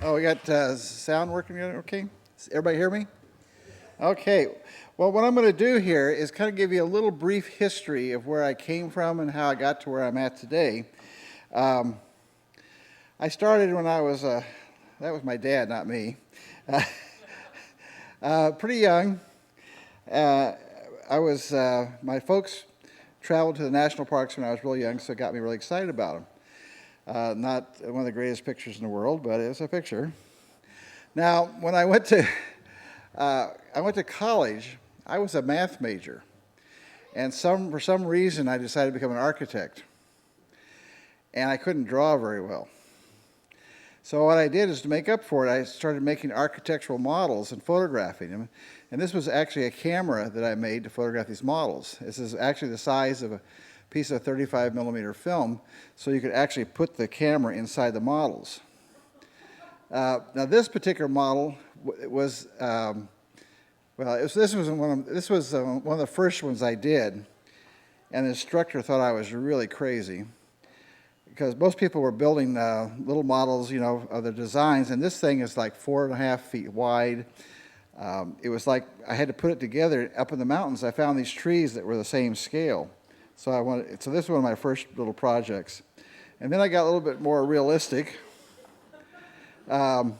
Oh, we got sound working okay? Everybody hear me? Okay. Well, what I'm going to do here is kind of give you a little brief history of where I came from and how I got to where I'm at today. I started when I was, that was my dad, not me, pretty young. My folks traveled to the national parks when I was really young, so it got me really excited about them. Not one of the greatest pictures in the world, but it's a picture. Now, when I went to college, I was a math major, and for some reason I decided to become an architect, and I couldn't draw very well. So what I did is, to make up for it, I started making architectural models and photographing them. And this was actually a camera that I made to photograph these models. This is actually the size of a piece of 35 millimeter film, so you could actually put the camera inside the models. Now this particular model was, this was one of the first ones I did, and the instructor thought I was really crazy, because most people were building little models, of the designs, and this thing is like 4.5 feet wide. It was like I had to put it together up in the mountains. I found these trees that were the same scale. So this is one of my first little projects. And then I got a little bit more realistic. To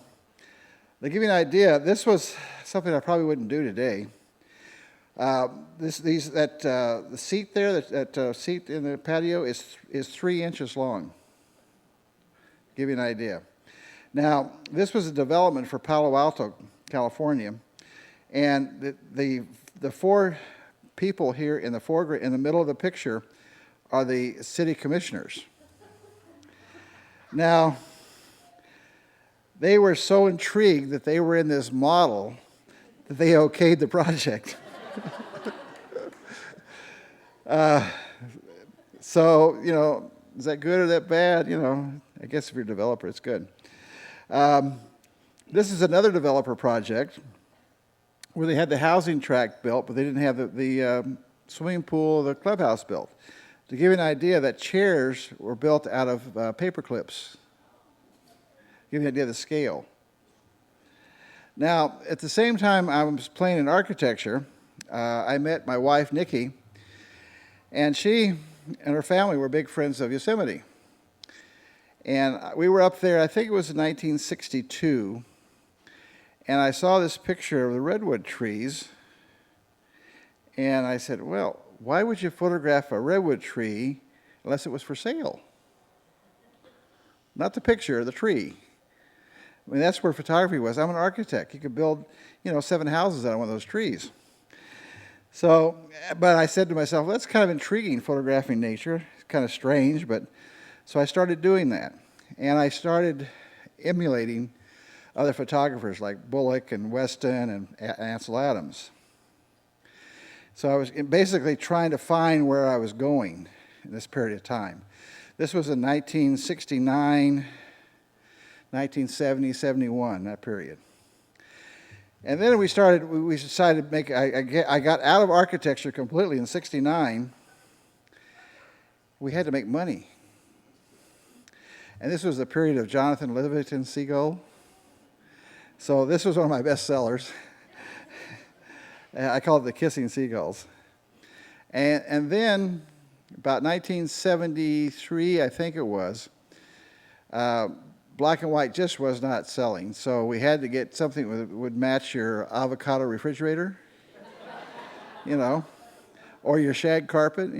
give you an idea, this was something I probably wouldn't do today. The seat there, that seat in the patio is 3 inches long. Give you an idea. Now, this was a development for Palo Alto, California, and the four people here in the foreground, in the middle of the picture, are the city commissioners. Now, they were so intrigued that they were in this model that they okayed the project. So, is that good or that bad? I guess if you're a developer, it's good. This is another developer project where they had the housing tract built, but they didn't have the swimming pool, the clubhouse built. To give you an idea, that chairs were built out of paper clips. Give you an idea of the scale. Now, at the same time I was playing in architecture, I met my wife, Nikki, and she and her family were big friends of Yosemite. And we were up there, I think it was in 1962, and I saw this picture of the redwood trees, and I said, well, why would you photograph a redwood tree unless it was for sale? Not the picture, the tree. I mean, that's where photography was. I'm an architect. You could build, 7 houses out of one of those trees. So, but I said to myself, that's kind of intriguing, photographing nature. It's kind of strange, but so I started doing that. And I started emulating other photographers like Bullock and Weston and Ansel Adams. So I was basically trying to find where I was going in this period of time. This was in 1969, 1970, 71, that period. And then we decided to make, I got out of architecture completely in 69. We had to make money. And this was the period of Jonathan Livingston Seagull. So this was one of my best sellers. I call it the Kissing Seagulls. And then, about 1973, I think it was, black and white just was not selling. So we had to get something that would match your avocado refrigerator, or your shag carpet,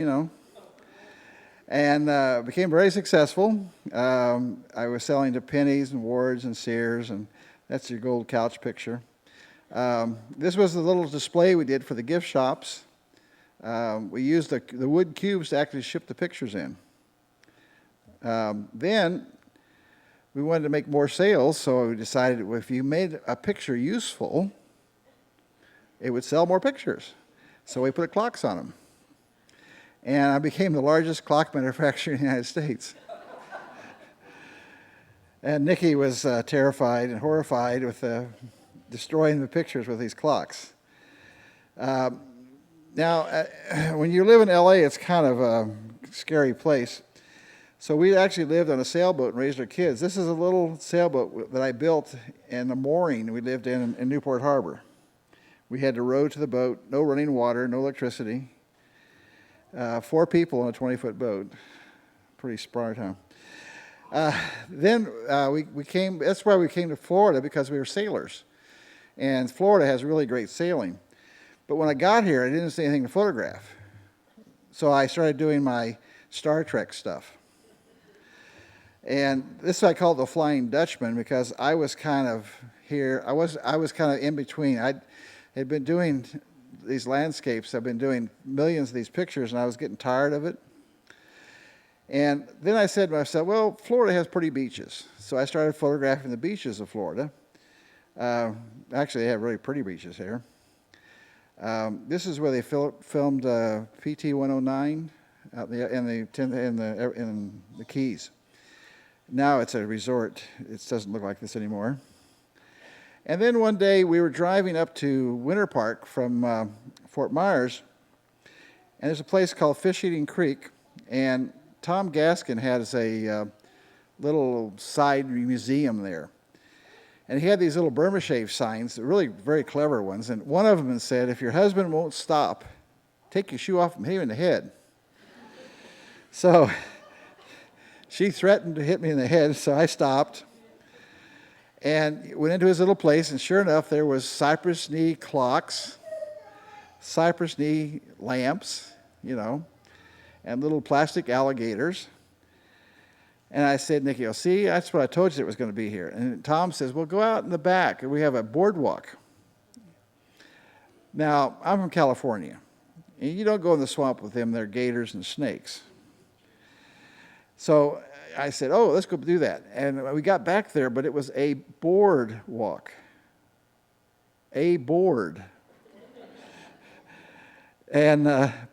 And became very successful. I was selling to Penny's and Ward's and Sears, and that's your gold couch picture. This was the little display we did for the gift shops. We used the wood cubes to actually ship the pictures in. Then we wanted to make more sales, so we decided if you made a picture useful, it would sell more pictures. So we put clocks on them. And I became the largest clock manufacturer in the United States. And Nikki was terrified and horrified with destroying the pictures with these clocks. Now, when you live in LA, it's kind of a scary place. So we actually lived on a sailboat and raised our kids. This is a little sailboat that I built in the mooring we lived in Newport Harbor. We had to row to the boat, no running water, no electricity. 4 people on a 20-foot boat. Pretty smart, huh? Then we came, that's why we came to Florida, because we were sailors. And Florida has really great sailing. But when I got here, I didn't see anything to photograph. So I started doing my Star Trek stuff. And this I called the Flying Dutchman, because I was kind of here, I was kind of in between. I had been doing these landscapes, I've been doing millions of these pictures, and I was getting tired of it. And then I said to myself, well, Florida has pretty beaches. So I started photographing the beaches of Florida. Actually, they have really pretty beaches here. This is where they filmed PT 109 out in the Keys. Now it's a resort. It doesn't look like this anymore. And then one day we were driving up to Winter Park from Fort Myers, and there's a place called Fish Eating Creek, and Tom Gaskin has a little side museum there. And he had these little Burma shave signs, really very clever ones, and one of them said, if your husband won't stop, take your shoe off and hit him in the head. So she threatened to hit me in the head, so I stopped and went into his little place, and sure enough, there was cypress knee clocks, cypress knee lamps, and little plastic alligators. And I said, Nicky, see, that's what I told you it was going to be here. And Tom says, well, go out in the back, and we have a boardwalk. Now, I'm from California, and you don't go in the swamp with them. There are gators and snakes. So I said, oh, let's go do that. And we got back there, but it was a boardwalk. A board. And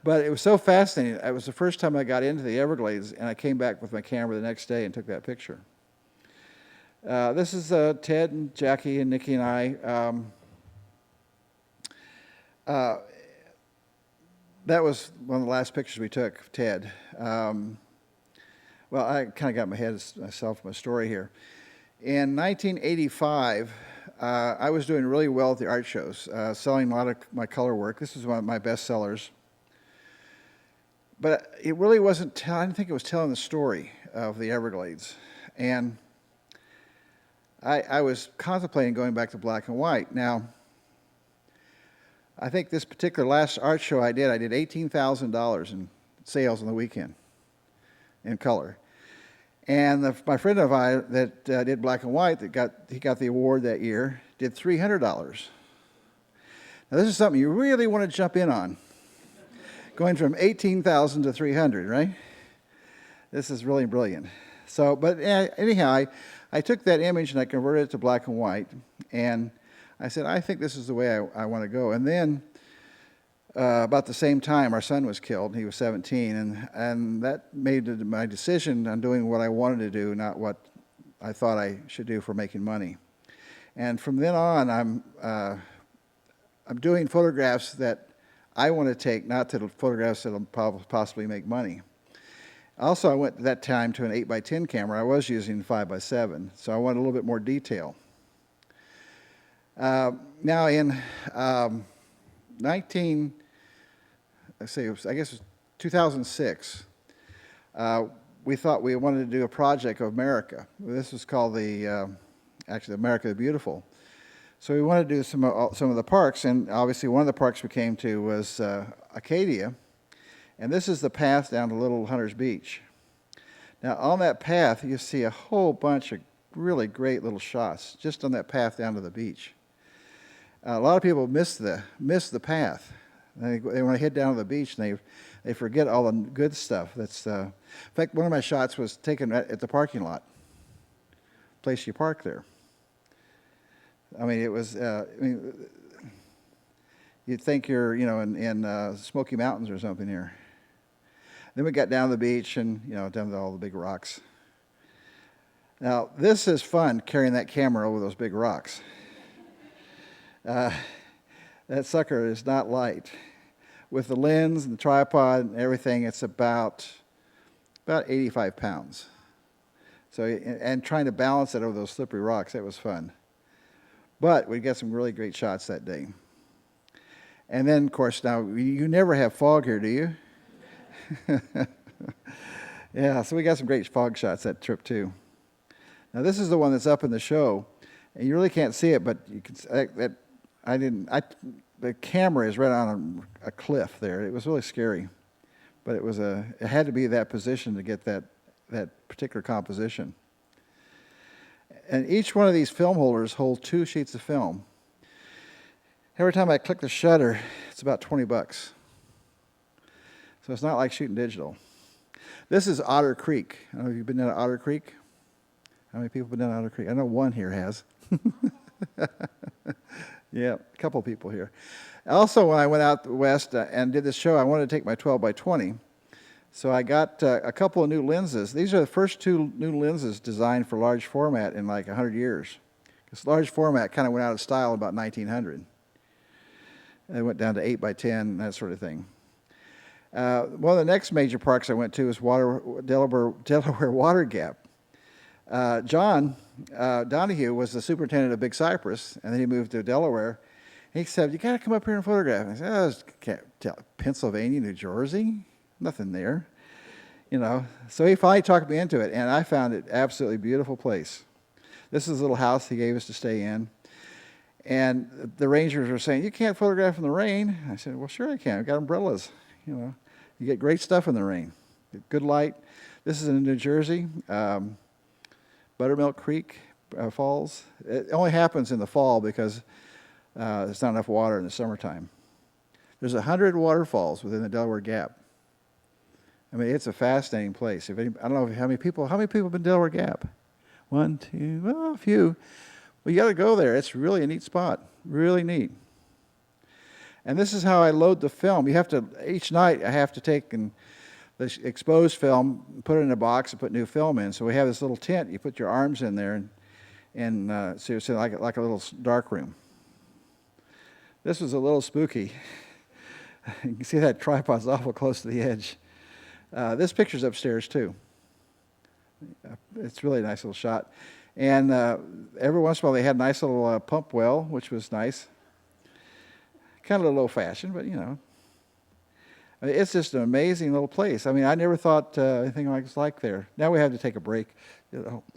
but it was so fascinating. It was the first time I got into the Everglades, and I came back with my camera the next day and took that picture. This is Ted and Jackie and Nikki and I. That was one of the last pictures we took of Ted. Well, I kind of got my head myself my story here. In 1985, I was doing really well at the art shows, selling a lot of my color work. This is one of my best sellers. But it really wasn't, I didn't think it was telling the story of the Everglades. And I was contemplating going back to black and white. Now, I think this particular last art show I did $18,000 in sales on the weekend in color. And my friend of mine that did black and white, he got the award that year, did $300. Now this is something you really want to jump in on, going from 18,000 to 300, right? This is really brilliant. So, but anyhow, I took that image and I converted it to black and white, and I said, I think this is the way I want to go. And then about the same time, our son was killed. He was 17, and that made my decision on doing what I wanted to do, not what I thought I should do for making money. And from then on, I'm doing photographs that I want to take, not to photographs that will possibly make money. Also, I went at that time to an 8x10 camera. I was using 5x7, so I wanted a little bit more detail. Now in 2006, we thought we wanted to do a project of America. This was called actually America the Beautiful. So we wanted to do some of the parks, and obviously one of the parks we came to was Acadia, and this is the path down to Little Hunters Beach. Now on that path, you see a whole bunch of really great little shots just on that path down to the beach. A lot of people miss the path. They want to head down to the beach, and they forget all the good stuff. In fact, one of my shots was taken at the parking lot, place you park there. I mean, it was. You'd think you're, in Smoky Mountains or something here. Then we got down to the beach and, down to all the big rocks. Now, this is fun, carrying that camera over those big rocks. That sucker is not light. With the lens and the tripod and everything, it's about about 85 pounds. So, and trying to balance it over those slippery rocks, that was fun. But we got some really great shots that day. And then, of course, now you never have fog here, do you? Yeah, so we got some great fog shots that trip too. Now this is the one that's up in the show, and you really can't see it, but you can. The camera is right on a cliff there. It was really scary, but it had to be that position to get that particular composition. And each one of these film holders holds 2 sheets of film. Every time I click the shutter, it's about $20. So it's not like shooting digital. This is Otter Creek. I don't know if you've been down to Otter Creek. How many people have been down to Otter Creek? I know one here has. Yeah, a couple people here. Also, when I went out west and did this show, I wanted to take my 12 by 20. So I got a couple of new lenses. These are the first 2 new lenses designed for large format in like 100 years. Because large format kind of went out of style in about 1900. And it went down to 8 by 10, that sort of thing. One of the next major parks I went to was Delaware Water Gap. John Donahue was the superintendent of Big Cypress, and then he moved to Delaware. He said, "You got to come up here and photograph." I said, "Oh, can't tell. Pennsylvania, New Jersey, nothing there." So he finally talked me into it, and I found it absolutely beautiful place. This is a little house he gave us to stay in. And the rangers were saying, "You can't photograph in the rain." I said, "Well, sure I can. I've got umbrellas. You get great stuff in the rain. Good light." This is in New Jersey, Buttermilk Creek Falls. It only happens in the fall because there's not enough water in the summertime. There's 100 waterfalls within the Delaware Gap. I mean, it's a fascinating place. I don't know how many people have been to Delaware Gap? 1, 2, well, a few. Well, you got to go there. It's really a neat spot. Really neat. And this is how I load the film. Each night I have to take the exposed film, put it in a box, and put new film in. So we have this little tent. You put your arms in there, and so it's like a little dark room. This was a little spooky. You can see that tripod's awful close to the edge. This picture's upstairs too. It's really a nice little shot. And every once in a while they had a nice little pump well, which was nice. Kind of a little old-fashioned, but it's just an amazing little place. I mean, I never thought anything was like there. Now we have to take a break.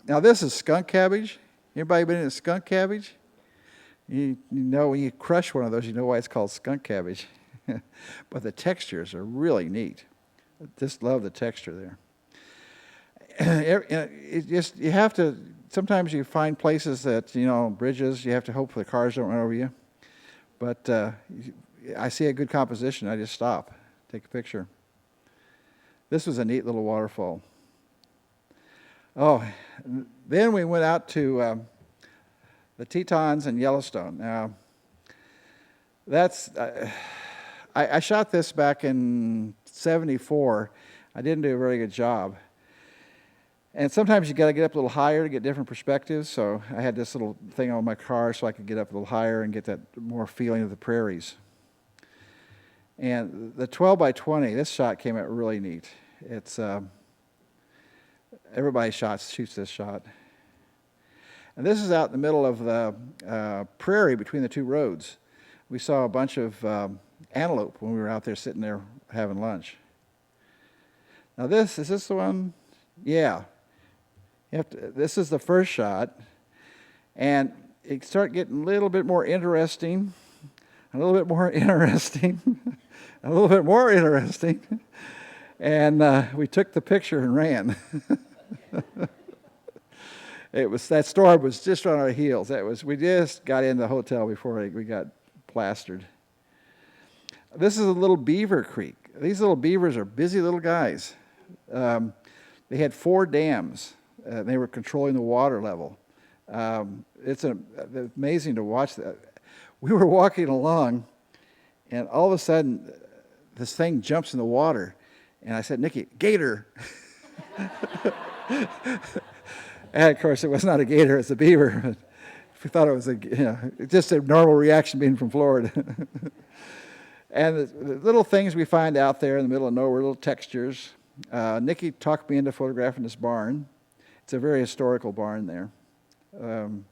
Now this is skunk cabbage. Anybody been in skunk cabbage? You know, when you crush one of those, you know why it's called skunk cabbage. But the textures are really neat. I just love the texture there. You have to. Sometimes you find places that bridges. You have to hope the cars don't run over you. But I see a good composition, I just stop, take a picture. This was a neat little waterfall. Oh, then we went out to the Tetons and Yellowstone. Now, I shot this back in '74. I didn't do a very good job. And sometimes you got to get up a little higher to get different perspectives. So I had this little thing on my car so I could get up a little higher and get that more feeling of the prairies. And the 12 by 20, this shot came out really neat. It's everybody shoots this shot. And this is out in the middle of the prairie between the 2 roads. We saw a bunch of antelope when we were out there sitting there having lunch. Now is this the one? Yeah. This is the first shot, and it started getting a little bit more interesting, a little bit more interesting, a little bit more interesting, and we took the picture and ran. That storm was just on our heels. We just got in the hotel before we got plastered. This is a little Beaver Creek. These little beavers are busy little guys. They had 4 dams. They were controlling the water level. It's amazing to watch that. We were walking along, and all of a sudden, this thing jumps in the water. And I said, "Nikki, gator." And of course, it was not a gator, it's a beaver. We thought it was just a normal reaction being from Florida. And the little things we find out there in the middle of nowhere, little textures. Nikki talked me into photographing this barn. It's a very historical barn there. And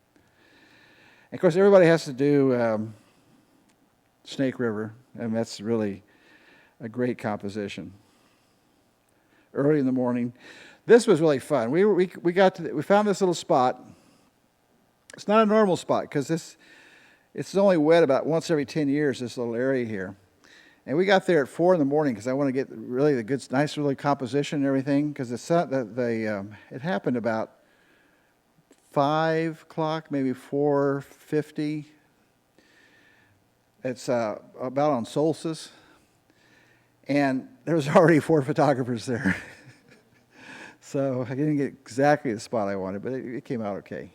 of course, everybody has to do Snake River, and that's really a great composition. Early in the morning. This was really fun. We found this little spot. It's not a normal spot because it's only wet about once every 10 years, this little area here. And we got there at 4 in the morning because I want to get really the good, nice, really composition and everything. Because it happened about 5 o'clock, maybe 4:50. It's about on solstice, and there was already 4 photographers there. So I didn't get exactly the spot I wanted, but it came out okay.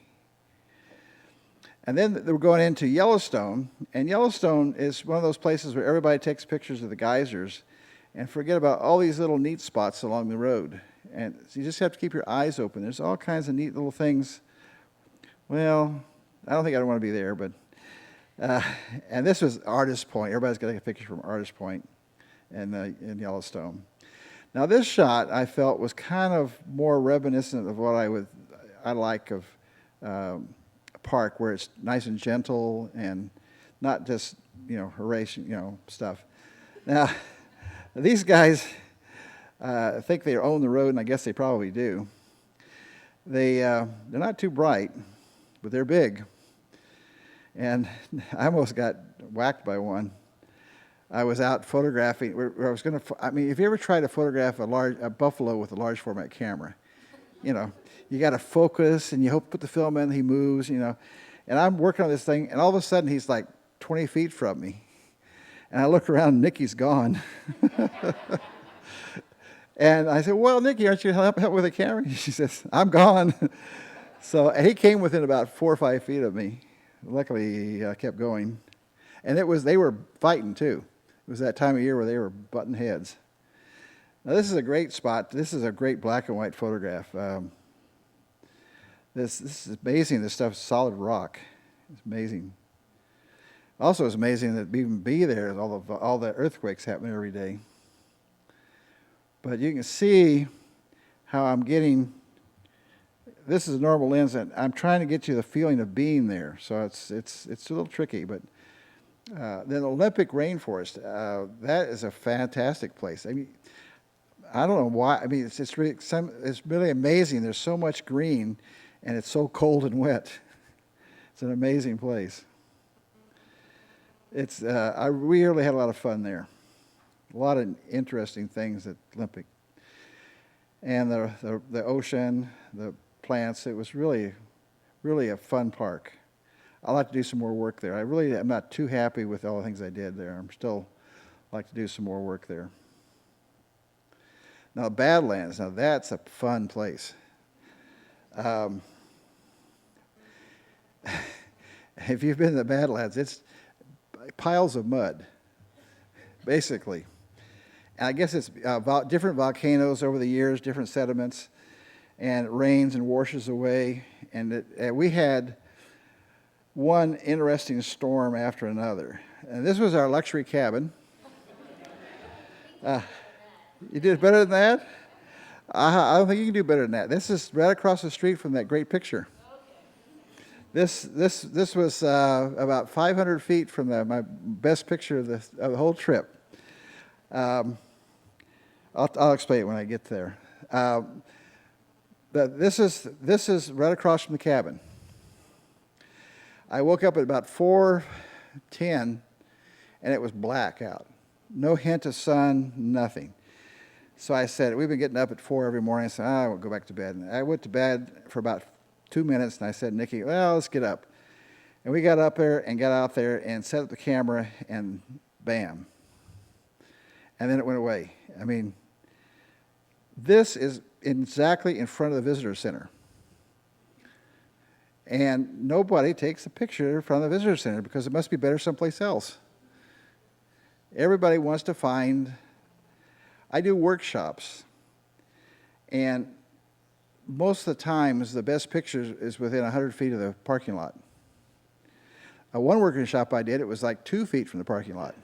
And then we're going into Yellowstone, and Yellowstone is one of those places where everybody takes pictures of the geysers and forget about all these little neat spots along the road. And so you just have to keep your eyes open. There's all kinds of neat little things. Well, I don't think I'd want to be there, but and this was Artist Point. Everybody's got to take a picture from Artist Point in Yellowstone. Now this shot I felt was kind of more reminiscent of what I like of a park where it's nice and gentle and not just Horatian stuff. Now these guys think they own the road, and I guess they probably do. They're not too bright, but they're big. And I almost got whacked by one. I was out photographing. If you ever try to photograph a buffalo with a large format camera, you got to focus and you hope to put the film in. He moves, And I'm working on this thing, and all of a sudden he's like 20 feet from me, and I look around, and Nikki's gone. And I said, "Well, Nikki, aren't you help with the camera?" She says, "I'm gone." So he came within about 4 or 5 feet of me. Luckily, he kept going, and they were fighting too. It was that time of year where they were butting heads. Now this is a great spot. This is a great black and white photograph. This is amazing. This stuff's solid rock. It's amazing. Also, it's amazing that even be there. All the earthquakes happen every day. But you can see how I'm getting. This is a normal lens, and I'm trying to get you the feeling of being there. So it's a little tricky, but then Olympic Rainforest, that is a fantastic place. I don't know why. It's really amazing. There's so much green, and it's so cold and wet. It's an amazing place. I really had a lot of fun there. A lot of interesting things at Olympic, and the ocean, the plants. It was really, really a fun park. I'd like to do some more work there. I'm not too happy with all the things I did there. I'm still like to do some more work there. Now, Badlands. Now, that's a fun place. If you've been to the Badlands, it's piles of mud, basically. And I guess it's different volcanoes over the years, different sediments, and it rains and washes away. And we had one interesting storm after another. And this was our luxury cabin. You did better than that? I don't think you can do better than that. This is right across the street from that great picture. This was about 500 feet from my best picture of the whole trip. I'll explain it when I get there. But this is right across from the cabin. I woke up at about 4:10, and it was black out. No hint of sun, nothing. So I said, we've been getting up at 4 every morning. I said, I won't go back to bed. And I went to bed for about 2 minutes, and I said, Nikki, well, let's get up. And we got up there and got out there and set up the camera, and bam. And then it went away. This is exactly in front of the visitor center. And nobody takes a picture from the visitor center because it must be better someplace else. Everybody wants to find. I do workshops, and most of the times the best picture is within 100 feet of the parking lot. One workshop I did, it was like 2 feet from the parking lot.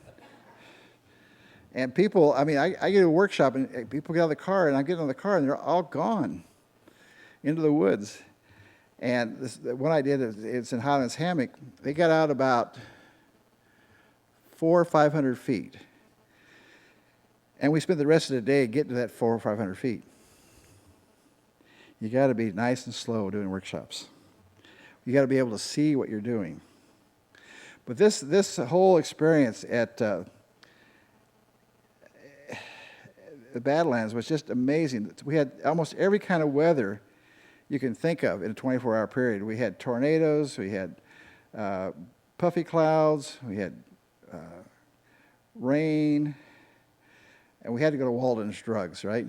And people, I mean, I get to a workshop and people get out of the car, and I get in the car and they're all gone into the woods. And this, the one I did, it's in Highlands Hammock. They got out about 400 or 500 feet. And we spent the rest of the day getting to that 400 or 500 feet. You got to be nice and slow doing workshops. You got to be able to see what you're doing. But this whole experience at the Badlands was just amazing. We had almost every kind of weather you can think of in a 24-hour period. We had tornadoes, we had puffy clouds, we had rain, and we had to go to Walden's Drugs, right?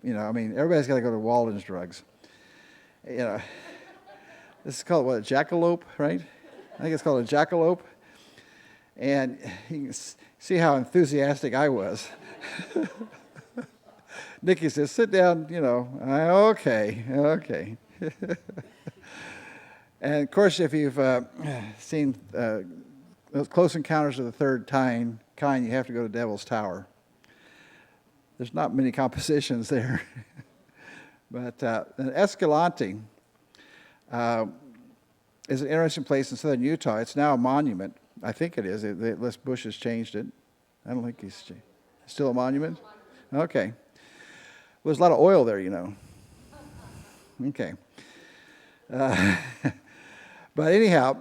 You know, I mean, everybody's got to go to Walden's Drugs. You know, this is called, what, a jackalope, right? I think it's called a jackalope. And you can see how enthusiastic I was. Nikki says, sit down, you know. Okay. And of course, if you've seen those Close Encounters of the Third Kind, you have to go to Devil's Tower. There's not many compositions there. But Escalante is an interesting place in southern Utah. It's now a monument. I think it is. Les Bush has changed it. I don't think he's changed. Still a monument? Okay. Well, there's a lot of oil there, you know. Okay. But anyhow,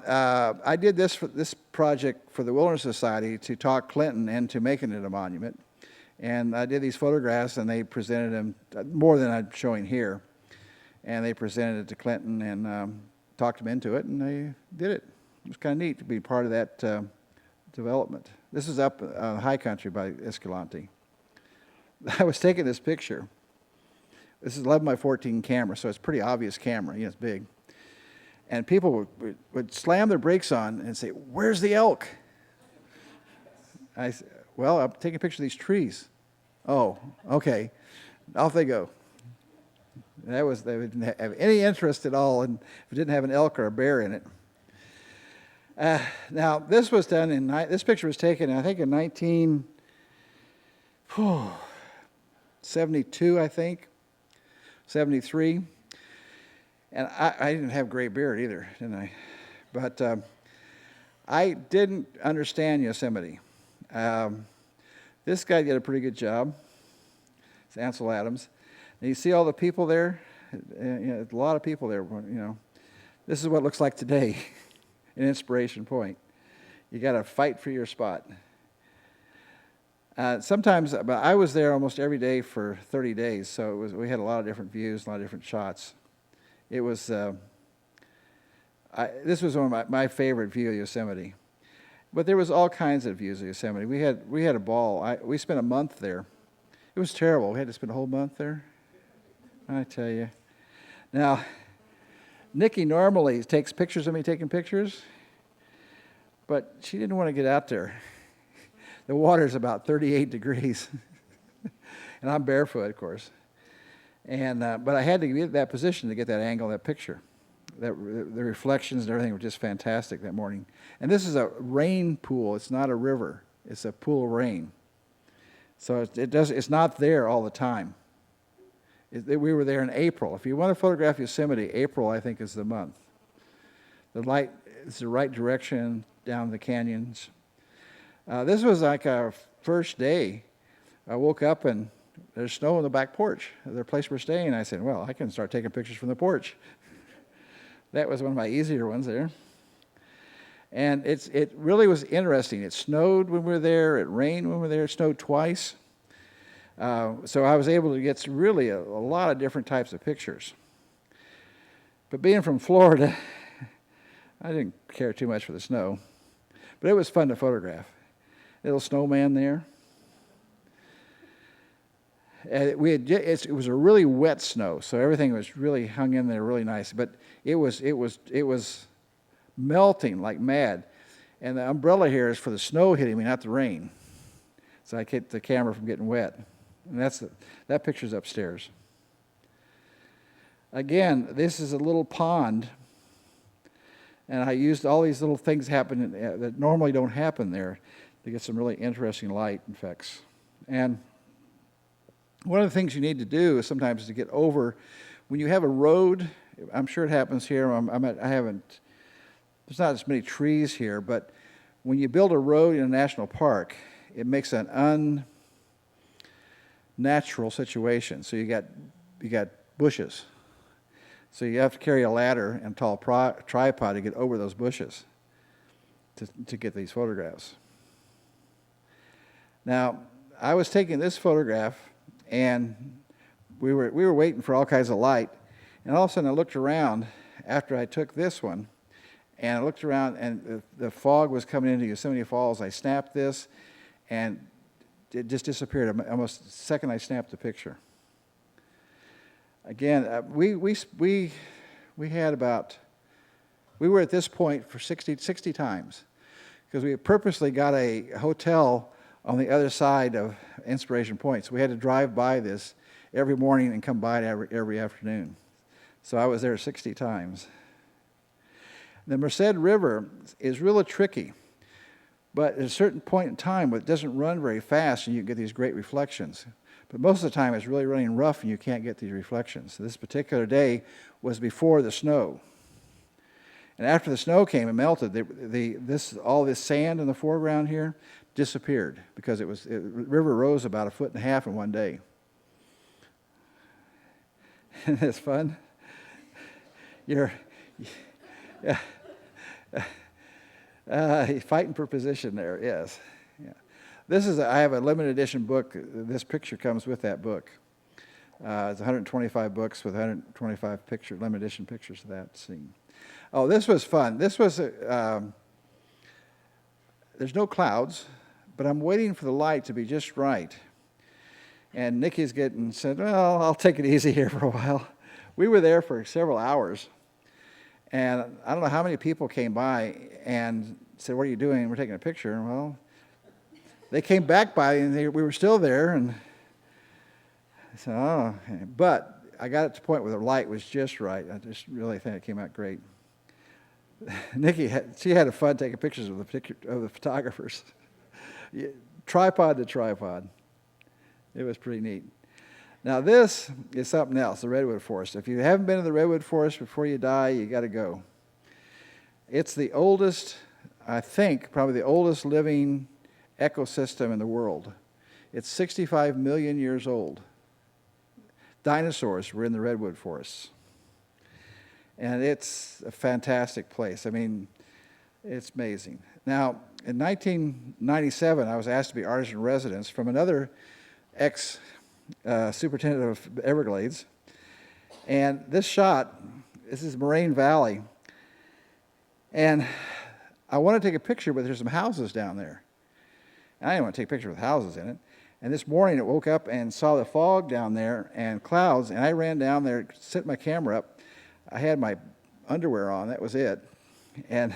I did this project for the Wilderness Society to talk Clinton into making it a monument. And I did these photographs, and they presented them, more than I'm showing here. And they presented it to Clinton and talked him into it, and they did it. It was kind of neat to be part of that development. This is up high country by Escalante. I was taking this picture. This is 11 by 14 camera, so it's a pretty obvious camera. You know, it's big. And people would slam their brakes on and say, "Where's the elk?" I said, "Well, I'm taking a picture of these trees." "Oh, okay." Off they go. They didn't have any interest at all, and if it didn't have an elk or a bear in it. Now, this was done this picture was taken, I think, in 1972, I think, 73. And I didn't have gray beard either, didn't I? But I didn't understand Yosemite. This guy did a pretty good job. It's Ansel Adams. And you see all the people there? You know, a lot of people there, you know. This is what it looks like today, an inspiration point. You got to fight for your spot. Sometimes, but I was there almost every day for 30 days, so we had a lot of different views, a lot of different shots. It was, this was one of my favorite view of Yosemite. But there was all kinds of views of Yosemite. We had a ball. We spent a month there. It was terrible. We had to spend a whole month there. I tell you. Now, Nikki normally takes pictures of me taking pictures, but she didn't want to get out there. The water's about 38 degrees, and I'm barefoot, of course. And but I had to get that position to get that angle, that picture. The reflections and everything were just fantastic that morning. And this is a rain pool. It's not a river. It's a pool of rain. So it's not there all the time. We were there in April. If you want to photograph Yosemite, April, I think, is the month. The light is the right direction down the canyons. This was like our first day. I woke up and there's snow on the back porch, the place we're staying. I said, well, I can start taking pictures from the porch. That was one of my easier ones there. And it really was interesting. It snowed when we were there. It rained when we were there. It snowed twice. So I was able to get really a lot of different types of pictures. But being from Florida, I didn't care too much for the snow. But it was fun to photograph. Little snowman there. It was a really wet snow, so everything was really hung in there really nice. But it was melting like mad. And the umbrella here is for the snow hitting me, not the rain. So I kept the camera from getting wet. And that picture's upstairs. Again, this is a little pond. And I used all these little things happening that normally don't happen there to get some really interesting light effects. And one of the things you need to do is sometimes to get over, when you have a road, I'm sure it happens here, there's not as many trees here, but when you build a road in a national park, it makes an unnatural situation. So you got bushes. So you have to carry a ladder and a tall tripod to get over those bushes to get these photographs. Now, I was taking this photograph, and we were waiting for all kinds of light, and all of a sudden I looked around after I took this one, and I looked around, and the fog was coming into Yosemite Falls. I snapped this, and it just disappeared almost the second I snapped the picture. Again, we were at this point for 60 times, because we purposely got a hotel on the other side of Inspiration Point. So we had to drive by this every morning and come by it every afternoon. So I was there 60 times. The Merced River is really tricky, but at a certain point in time, it doesn't run very fast, and you get these great reflections. But most of the time, it's really running rough, and you can't get these reflections. So this particular day was before the snow. And after the snow came and melted, all this sand in the foreground here disappeared, because the river rose about 1.5 feet in one day. Isn't this fun? You're fighting for position there, yes. Yeah. I have a limited edition book. This picture comes with that book. It's 125 books with 125 limited edition pictures of that scene. Oh, this was fun. This was, there's no clouds, but I'm waiting for the light to be just right. And Nikki's said, well, I'll take it easy here for a while. We were there for several hours. And I don't know how many people came by and said, what are you doing? We're taking a picture. Well, they came back by, and we were still there. And I said, oh. But I got it to the point where the light was just right. I just really think it came out great. Nikki, she had fun taking pictures of the photographers. Tripod to tripod. It was pretty neat. Now this is something else, the Redwood Forest. If you haven't been to the Redwood Forest before you die, you got to go. It's the oldest, I think, probably the oldest living ecosystem in the world. It's 65 million years old. Dinosaurs were in the Redwood Forests. And it's a fantastic place. I mean, it's amazing. Now, in 1997, I was asked to be artist in residence from another superintendent of Everglades. And this is Moraine Valley. And I wanted to take a picture, but there's some houses down there. And I didn't want to take a picture with houses in it. And this morning, I woke up and saw the fog down there and clouds, and I ran down there, set my camera up. I had my underwear on, that was it. And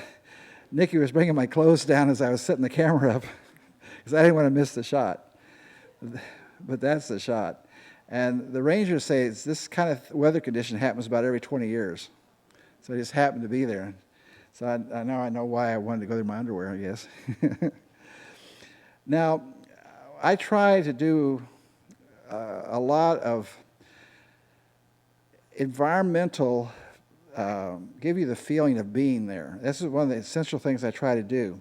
Nikki was bringing my clothes down as I was setting the camera up, because I didn't want to miss the shot. But that's the shot. And the rangers say this kind of weather condition happens about every 20 years. So I just happened to be there. So I know why I wanted to go through my underwear, I guess. Now, I try to do a lot of environmental, give you the feeling of being there. This is one of the essential things I try to do.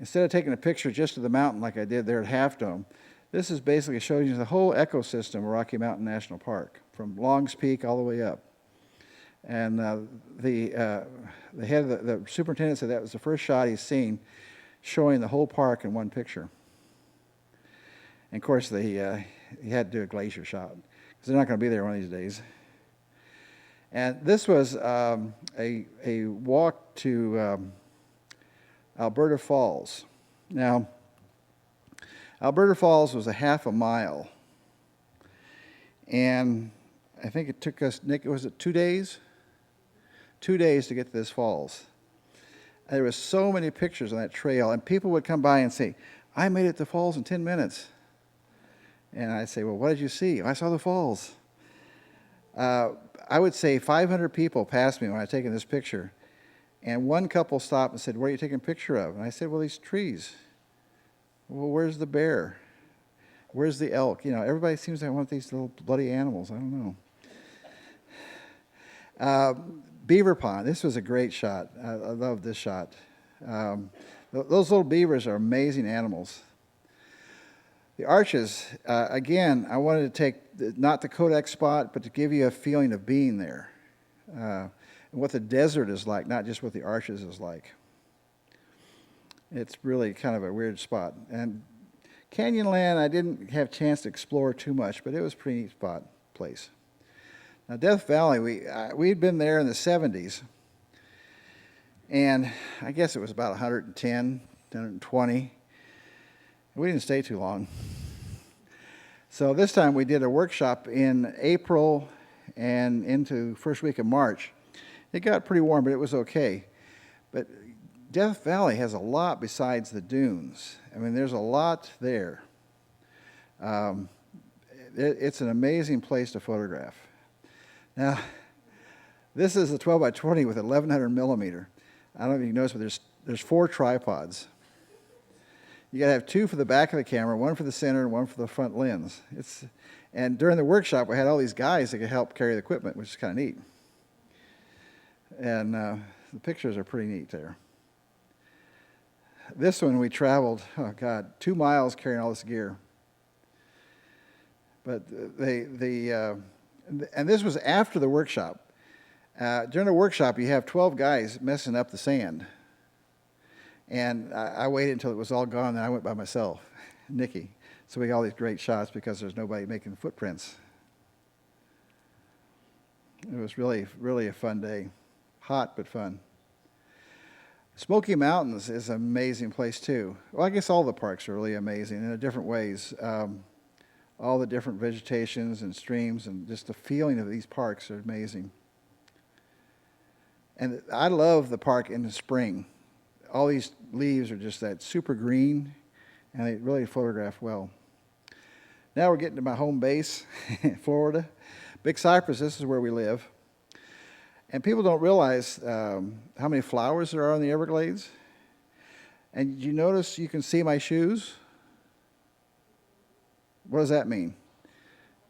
Instead of taking a picture just of the mountain like I did there at Half Dome, this is basically showing you the whole ecosystem of Rocky Mountain National Park, from Long's Peak all the way up. And the head of the superintendent said that was the first shot he's seen showing the whole park in one picture. And of course, he had to do a glacier shot, because they're not going to be there one of these days. And this was a walk to Alberta Falls. Now, Alberta Falls was a half a mile. And I think it took us, Nick, was it 2 days? 2 days to get to this falls. And there were so many pictures on that trail, and people would come by and say, I made it to falls in 10 minutes. And I'd say, well, what did you see? I saw the falls. I would say 500 people passed me when I was taking this picture. And one couple stopped and said, what are you taking a picture of? And I said, well, these trees. Well, where's the bear? Where's the elk? You know, everybody seems to want these little bloody animals. I don't know. Beaver Pond. This was a great shot. I love this shot. Those little beavers are amazing animals. The arches, again, I wanted to take not the Kodak spot, but to give you a feeling of being there. And what the desert is like, not just what the arches is like. It's really kind of a weird spot. And Canyonland, I didn't have a chance to explore too much, but it was a pretty neat place. Now, Death Valley, we'd been there in the 70s, and I guess it was about 110, 120. We didn't stay too long. So this time we did a workshop in April and into first week of March. It got pretty warm, but it was okay. But Death Valley has a lot besides the dunes. I mean, there's a lot there. It's an amazing place to photograph. Now, this is a 12 by 20 with 1100 millimeter. I don't know if you can notice, but there's 4 tripods. You got to have 2 for the back of the camera, 1 for the center, and 1 for the front lens. And during the workshop, we had all these guys that could help carry the equipment, which is kind of neat. And the pictures are pretty neat there. This one we traveled, 2 miles carrying all this gear. But and this was after the workshop. During the workshop, you have 12 guys messing up the sand. And I waited until it was all gone, and I went by myself, Nikki. So we got all these great shots because there's nobody making footprints. It was really, really a fun day. Hot, but fun. Smoky Mountains is an amazing place, too. Well, I guess all the parks are really amazing in different ways. All the different vegetations and streams and just the feeling of these parks are amazing. And I love the park in the spring. All these leaves are just that super green, and they really photograph well. Now we're getting to my home base, Florida. Big Cypress, this is where we live. And people don't realize how many flowers there are in the Everglades. And you notice you can see my shoes? What does that mean?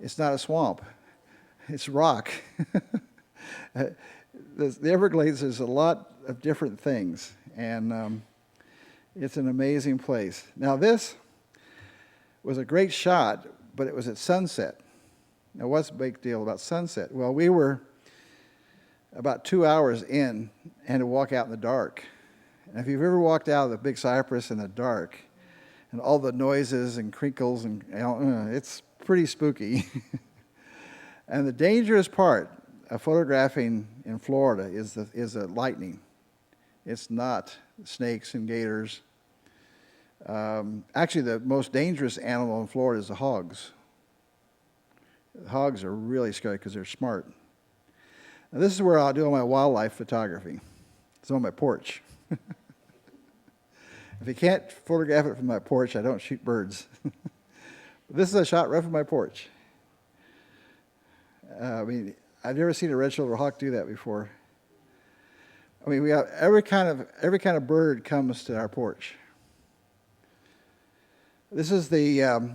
It's not a swamp. It's rock. The Everglades is a lot of different things, and it's an amazing place. Now, this was a great shot, but it was at sunset. Now, what's the big deal about sunset? Well, we were about 2 hours in and to walk out in the dark. And if you've ever walked out of the Big Cypress in the dark, and all the noises and crinkles, and it's pretty spooky. And the dangerous part of photographing in Florida is the lightning. It's not snakes and gators. Actually, the most dangerous animal in Florida is the hogs. The hogs are really scary because they're smart. Now, this is where I'll do all my wildlife photography. It's on my porch. If you can't photograph it from my porch, I don't shoot birds. This is a shot right from my porch. I mean, I've never seen a red-shouldered hawk do that before. I mean, we have every kind of bird comes to our porch. This is the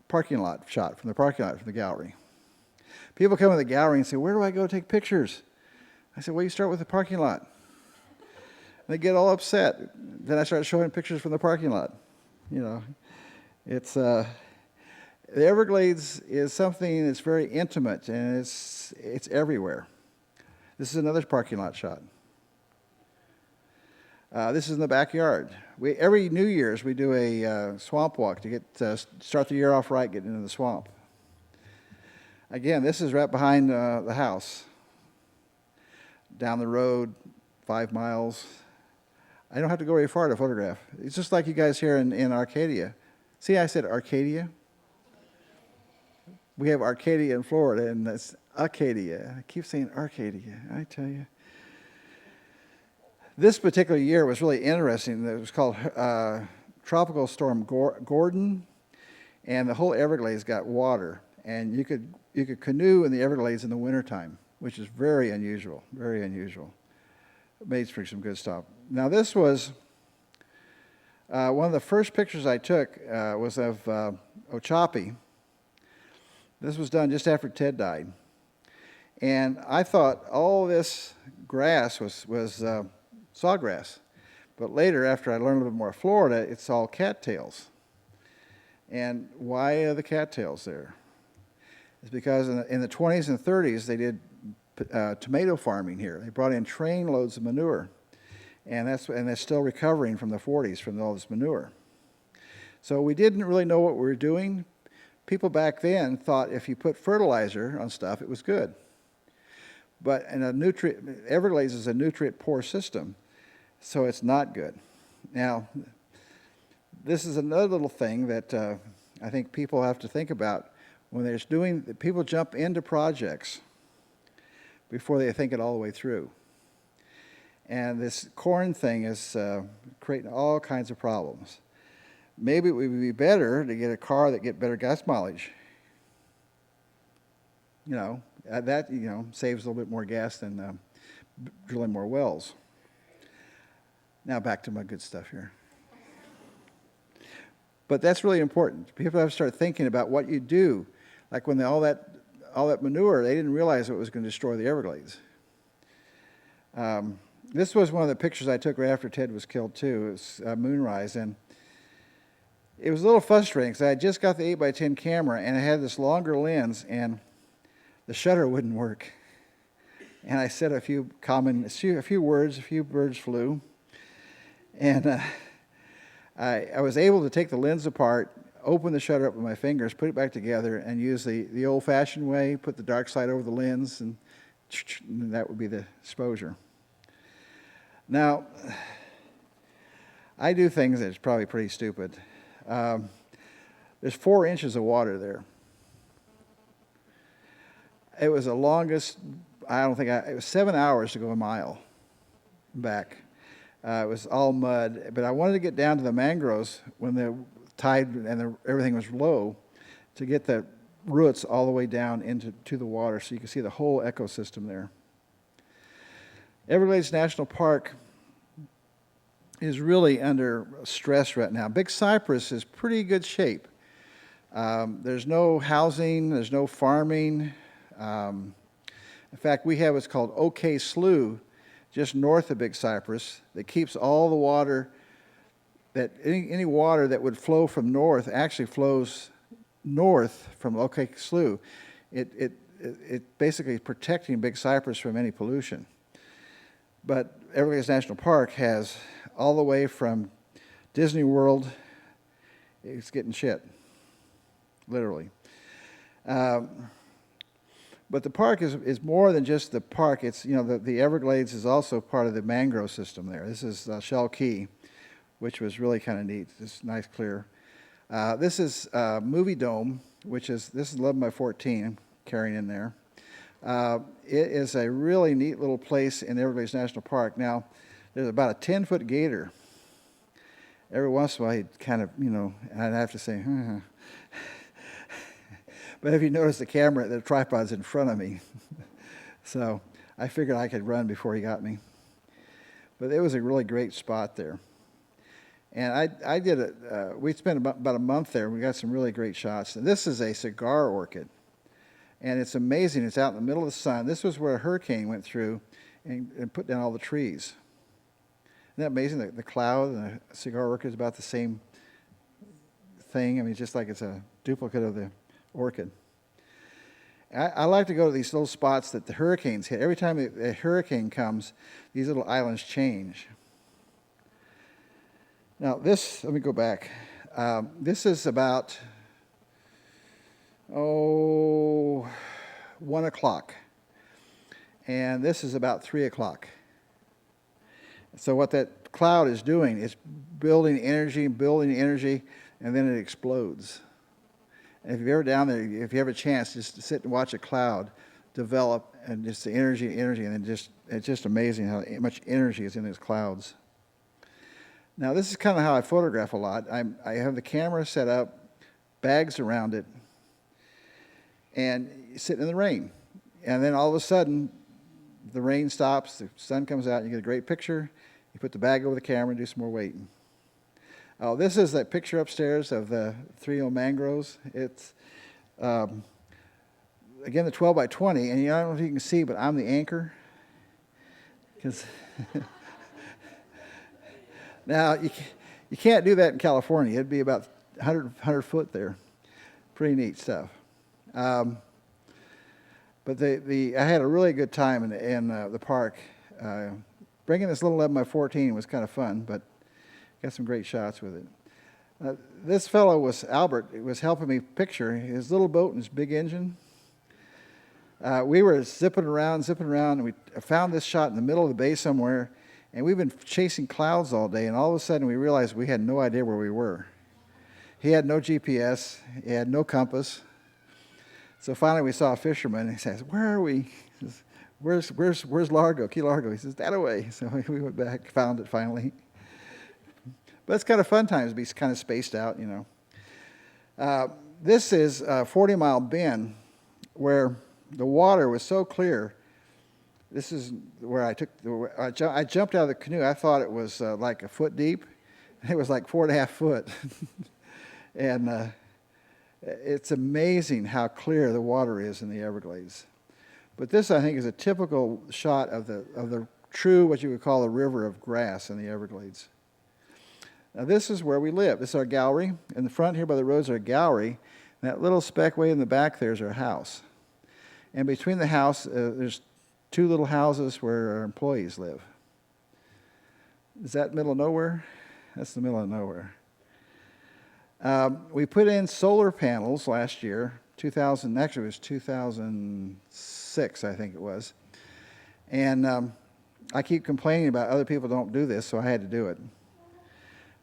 parking lot shot from the gallery. People come to the gallery and say, "Where do I go take pictures?" I said, "Well, you start with the parking lot." And they get all upset. Then I start showing pictures from the parking lot. You know, it's the Everglades is something that's very intimate, and it's everywhere. This is another parking lot shot. This is in the backyard. Every New Year's we do a swamp walk to start the year off right, getting into the swamp. Again, this is right behind the house. Down the road, 5 miles. I don't have to go very far to photograph. It's just like you guys here in Arcadia. See, I said Arcadia. We have Arcadia in Florida, and that's Acadia. I keep saying Arcadia, I tell you. This particular year was really interesting. It was called Tropical Storm Gordon, and the whole Everglades got water. And you could canoe in the Everglades in the wintertime, which is very unusual, very unusual. It made for some good stuff. Now, this was one of the first pictures I took was of Ochapi. This was done just after Ted died. And I thought all this grass was sawgrass. But later, after I learned a little bit more of Florida, it's all cattails. And why are the cattails there? It's because in the 20s and 30s, they did tomato farming here. They brought in train loads of manure. And they're still recovering from the 40s from all this manure. So we didn't really know what we were doing. People back then thought if you put fertilizer on stuff, it was good. But Everglades is a nutrient-poor system, so it's not good. Now, this is another little thing that I think people have to think about when they're doing. People jump into projects before they think it all the way through. And this corn thing is creating all kinds of problems. Maybe it would be better to get a car that get better gas mileage. That saves a little bit more gas than drilling more wells. Now back to my good stuff here. But that's really important. People have to start thinking about what you do. Like when all that manure, they didn't realize it was going to destroy the Everglades. This was one of the pictures I took right after Ted was killed too. It was moonrise, and it was a little frustrating because I had just got the 8x10 camera and it had this longer lens and the shutter wouldn't work. And I said a few words, a few birds flew. And I was able to take the lens apart, open the shutter up with my fingers, put it back together, and use the old-fashioned way, put the dark side over the lens, and that would be the exposure. Now, I do things that's probably pretty stupid. There's 4 inches of water there. It was the longest, it was 7 hours to go a mile back. It was all mud, but I wanted to get down to the mangroves when the tide and everything was low to get the roots all the way down into the water so you can see the whole ecosystem there. Everglades National Park is really under stress right now. Big Cypress is pretty good shape. There's no housing, there's no farming. In fact, we have what's called OK Slough just north of Big Cypress that keeps all the water, that any water that would flow from north actually flows north from OK Slough. It basically is protecting Big Cypress from any pollution. But Everglades National Park has all the way from Disney World, it's getting shit, literally. But the park is more than just the park. It's, the Everglades is also part of the mangrove system there. This is Shell Key, which was really kind of neat. It's nice, clear. This is Movie Dome, this is 11 by 14, carrying in there. It is a really neat little place in the Everglades National Park. Now, there's about a 10-foot gator. Every once in a while, he'd kind of, I'd have to say, But if you notice the camera, the tripod's in front of me. So I figured I could run before he got me. But it was a really great spot there. And I did it, we spent about a month there. We got some really great shots. And this is a cigar orchid. And it's amazing. It's out in the middle of the sun. This was where a hurricane went through and put down all the trees. Isn't that amazing? The cloud and the cigar orchid is about the same thing. I mean, it's just like it's a duplicate of the orchid. I like to go to these little spots that the hurricanes hit. Every time a hurricane comes, these little islands change. Now let me go back. This is about, 1 o'clock. And this is about 3 o'clock. So what that cloud is doing is building energy, and then it explodes. And if you're ever down there, if you have a chance, just to sit and watch a cloud develop, and just the energy, and then it's just amazing how much energy is in these clouds. Now, this is kind of how I photograph a lot. I have the camera set up, bags around it, and sitting in the rain. And then all of a sudden, the rain stops, the sun comes out, and you get a great picture. You put the bag over the camera and do some more waiting. Oh, this is that picture upstairs of the 3 old mangroves. It's, again, the 12 by 20, and I don't know if you can see, but I'm the anchor. Because now, you can't do that in California. It'd be about 100 foot there. Pretty neat stuff. But I had a really good time in the park. Bringing this little 11 by 14 was kind of fun, but got some great shots with it. This fellow was Albert. He was helping me picture his little boat and his big engine. We were zipping around, and we found this shot in the middle of the bay somewhere, and we've been chasing clouds all day, and all of a sudden we realized we had no idea where we were. He had no GPS, he had no compass. So finally we saw a fisherman, and he says, "Where are we?" He says, Where's Largo, Key Largo? He says, "That away." So we went back, found it finally. But it's kind of fun times to be kind of spaced out, you know. This is a 40-mile bend where the water was so clear. This is where I jumped out of the canoe. I thought it was like a foot deep. It was like 4.5 foot. And it's amazing how clear the water is in the Everglades. But this, I think, is a typical shot of the true, what you would call a river of grass in the Everglades. Now this is where we live. This is our gallery. In the front here by the roads are a gallery. And that little speck way in the back there is our house. And between the house, there's 2 little houses where our employees live. Is that middle of nowhere? That's the middle of nowhere. We put in solar panels last year, actually it was 2006, I think it was. And I keep complaining about other people don't do this, so I had to do it.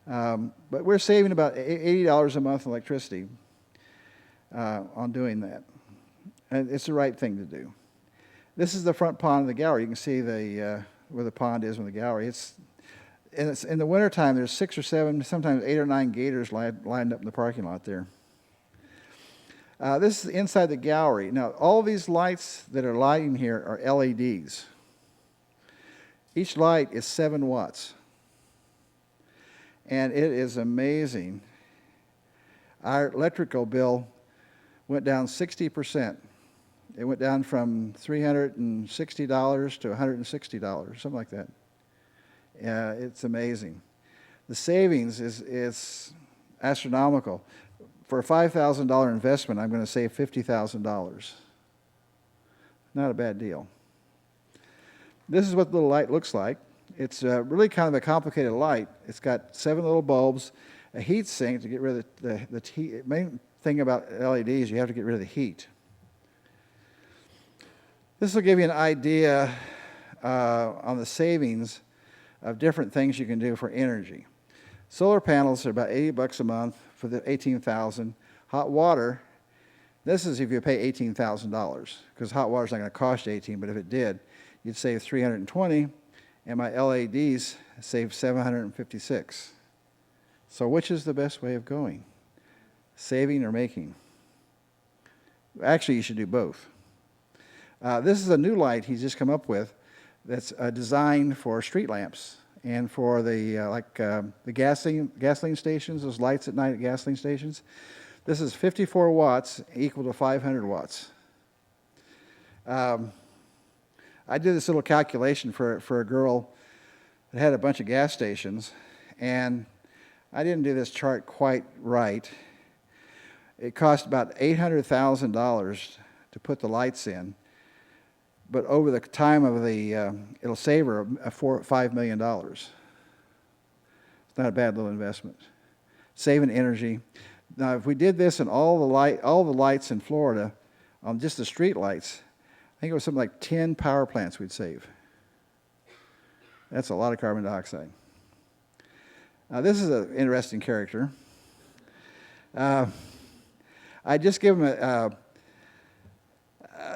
But we're saving about $80 a month in electricity on doing that. And it's the right thing to do. This is the front pond of the gallery. You can see where the pond is in the gallery. It's in the wintertime, there's 6 or 7, sometimes 8 or 9 gators lined up in the parking lot there. This is inside the gallery. Now, all these lights that are lighting here are LEDs. Each light is 7 watts. And it is amazing. Our electrical bill went down 60%. It went down from $360 to $160, something like that. It's amazing. The savings is astronomical. For a $5,000 investment, I'm going to save $50,000. Not a bad deal. This is what the little light looks like. It's really kind of a complicated light. It's got 7 little bulbs, a heat sink to get rid of the heat. The main thing about LEDs, you have to get rid of the heat. This will give you an idea on the savings of different things you can do for energy. Solar panels are about $80 a month for the $18,000. Hot water, this is if you pay $18,000, because hot water is not going to cost you $18,000, but if it did, you'd save $320, and my LEDs save $756. So which is the best way of going? Saving or making? Actually, you should do both. This is a new light he's just come up with that's designed for street lamps and for the gasoline stations, those lights at night at gasoline stations. This is 54 watts equal to 500 watts. I did this little calculation for a girl that had a bunch of gas stations, and I didn't do this chart quite right. It cost about $800,000 to put the lights in. But over the time of it'll save her $5 million. It's not a bad little investment. Saving energy. Now, if we did this in all the lights in Florida, on just the street lights, I think it was something like 10 power plants we'd save. That's a lot of carbon dioxide. Now, this is an interesting character. I just gave him a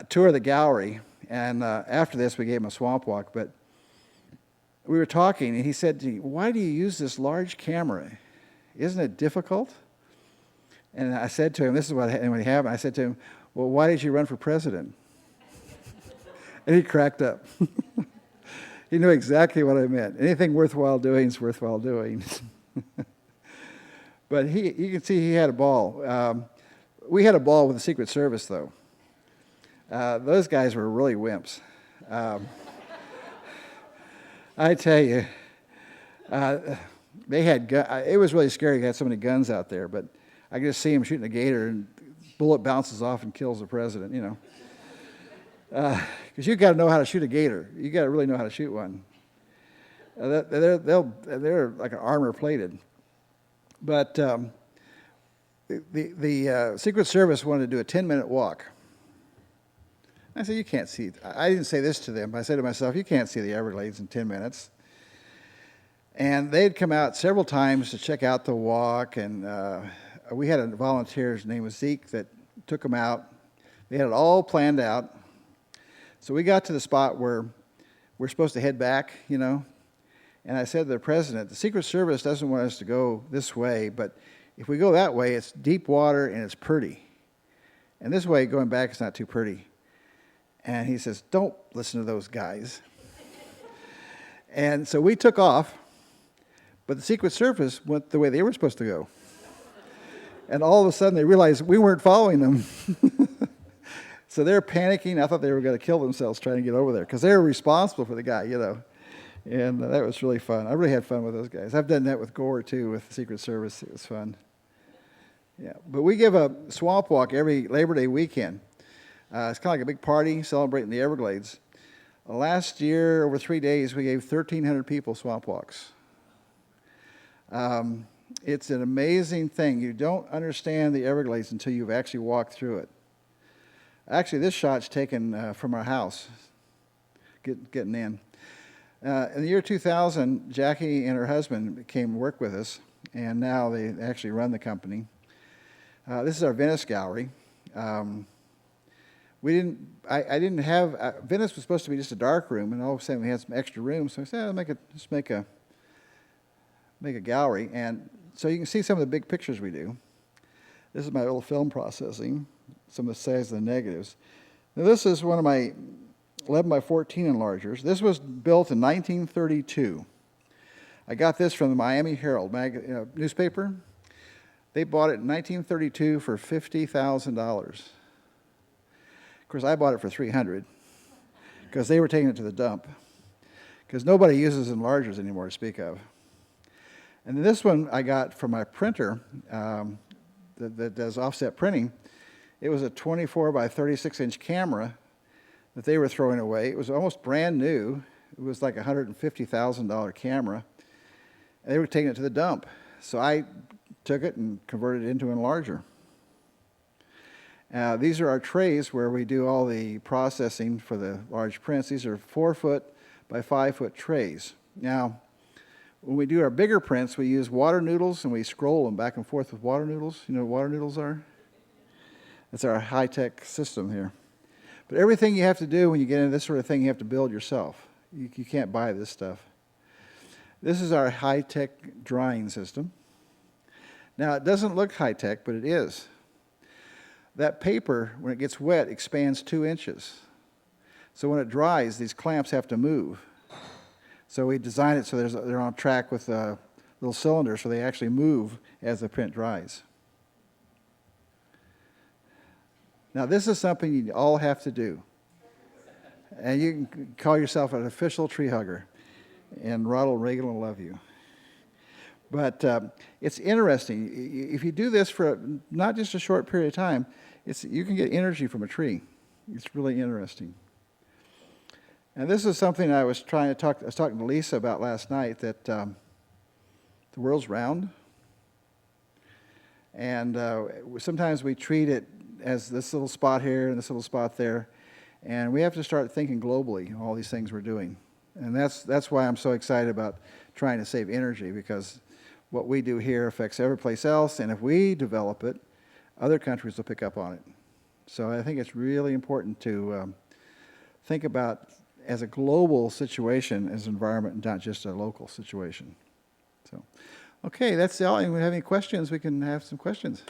tour of the gallery. And after this, we gave him a swamp walk. But we were talking, and he said to me, "Why do you use this large camera? Isn't it difficult?" And I said to him, this is what happened. I said to him, "Well, why did you run for president?" And he cracked up. He knew exactly what I meant. Anything worthwhile doing is worthwhile doing. But you can see he had a ball. We had a ball with the Secret Service, though. Those guys were really wimps. I tell you, they had it was really scary to have so many guns out there, but I could just see them shooting a gator, and bullet bounces off and kills the president, you know. Because you got to know how to shoot a gator. You got to really know how to shoot one. They're like an armor plated. But the Secret Service wanted to do a 10-minute walk. I said, you can't see. I didn't say this to them. I said to myself, you can't see the Everglades in 10 minutes. And they'd come out several times to check out the walk, and we had a volunteer, his name was Zeke, that took them out. They had it all planned out. So we got to the spot where we're supposed to head back, you know. And I said to the president, the Secret Service doesn't want us to go this way, but if we go that way, it's deep water and it's pretty. And this way, going back, is not too pretty. And he says, don't listen to those guys. And so we took off, but the Secret Service went the way they were supposed to go. And all of a sudden, they realized we weren't following them. So they're panicking. I thought they were going to kill themselves trying to get over there, because they were responsible for the guy, you know. And that was really fun. I really had fun with those guys. I've done that with Gore, too, with the Secret Service. It was fun. Yeah, but we give a swamp walk every Labor Day weekend. It's kind of like a big party celebrating the Everglades. Last year, over 3 days, we gave 1,300 people swamp walks. It's an amazing thing. You don't understand the Everglades until you've actually walked through it. Actually, this shot's taken from our house, getting in. In the year 2000, Jackie and her husband came to work with us, and now they actually run the company. This is our Venice Gallery. I didn't have, Venice was supposed to be just a dark room, and all of a sudden we had some extra room, so I said, I'll just make a gallery. And so you can see some of the big pictures we do. This is my little film processing, some of the size of the negatives. Now this is one of my 11 by 14 enlargers. This was built in 1932. I got this from the Miami Herald newspaper. They bought it in 1932 for $50,000. Of course, I bought it for $300 because they were taking it to the dump, because nobody uses enlargers anymore to speak of. And then this one I got from my printer that does offset printing. It was a 24 by 36-inch camera that they were throwing away. It was almost brand new. It was like a $150,000 camera. And they were taking it to the dump. So I took it and converted it into an enlarger. These are our trays where we do all the processing for the large prints. These are 4-foot by 5-foot trays. Now, when we do our bigger prints, we use water noodles and we scroll them back and forth with water noodles. You know what water noodles are? That's our high-tech system here. But everything you have to do when you get into this sort of thing, you have to build yourself. You can't buy this stuff. This is our high-tech drying system. Now, it doesn't look high-tech, but it is. That paper, when it gets wet, expands 2 inches. So when it dries, these clamps have to move. So we design it so they're on track with little cylinders so they actually move as the print dries. Now, this is something you all have to do. And you can call yourself an official tree hugger, and Ronald Reagan will love you. But it's interesting. If you do this for not just a short period of time, you can get energy from a tree. It's really interesting. And this is something I was talking to Lisa about last night, that the world's round. And sometimes we treat it as this little spot here and this little spot there. And we have to start thinking globally, all these things we're doing. And that's why I'm so excited about trying to save energy, because what we do here affects every place else, and if we develop it, other countries will pick up on it. So I think it's really important to think about as a global situation as an environment and not just a local situation. So, okay, that's all. If we have any questions, we can have some questions.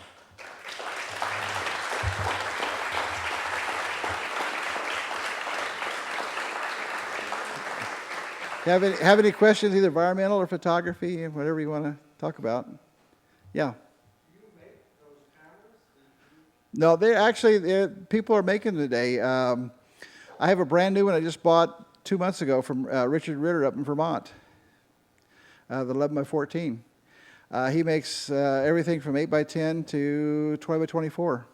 Have any questions, either environmental or photography, whatever you want to talk about? Yeah. No, people are making today. I have a brand new one I just bought 2 months ago from Richard Ritter up in Vermont, the 11 by 14. He makes everything from 8 by 10 to 20 by 24.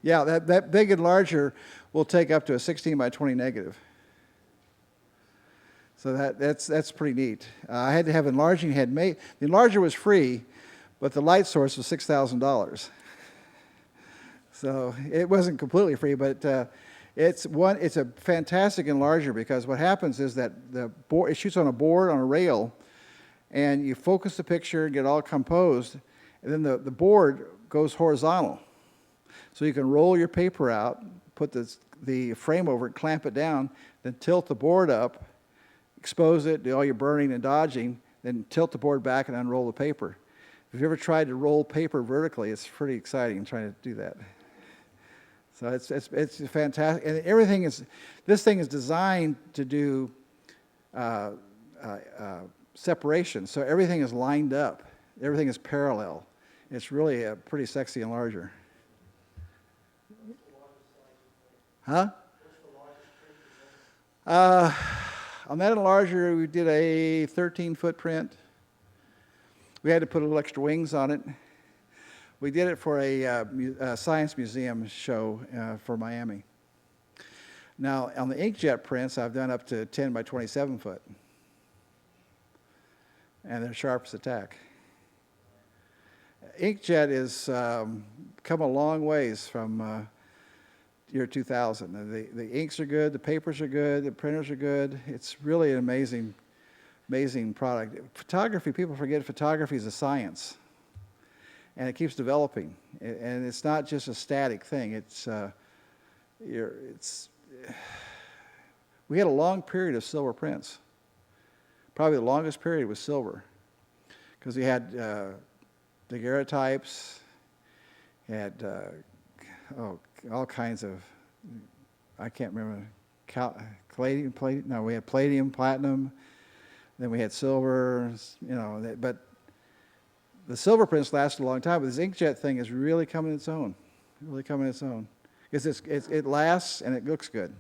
Yeah, that big and larger will take up to a 16 by 20 negative. So that's pretty neat. I had to have enlarging head made. The enlarger was free, but the light source was $6,000. So it wasn't completely free, but it's a fantastic enlarger because what happens is that it shoots on a board on a rail, and you focus the picture and get it all composed, and then the board goes horizontal. So you can roll your paper out, put the frame over it, clamp it down, then tilt the board up, expose it, do all your burning and dodging, then tilt the board back and unroll the paper. If you've ever tried to roll paper vertically, it's pretty exciting trying to do that. So it's fantastic, and this thing is designed to do separation. So everything is lined up, everything is parallel. It's really a pretty sexy enlarger. Huh? On that enlarger, we did a 13-foot print. We had to put a little extra wings on it. We did it for a science museum show for Miami. Now, on the inkjet prints, I've done up to 10 by 27 foot. And they're sharp as a tack. Inkjet has come a long ways from year 2000. The inks are good, the papers are good, the printers are good. It's really an amazing product. Photography, people forget photography is a science. And it keeps developing. And it's not just a static thing. We had a long period of silver prints. Probably the longest period was silver. Because we had daguerreotypes, had all kinds of, I can't remember, we had palladium, platinum, then we had silver, but the silver prints lasted a long time, but this inkjet thing is really coming its own, Because it lasts and it looks good.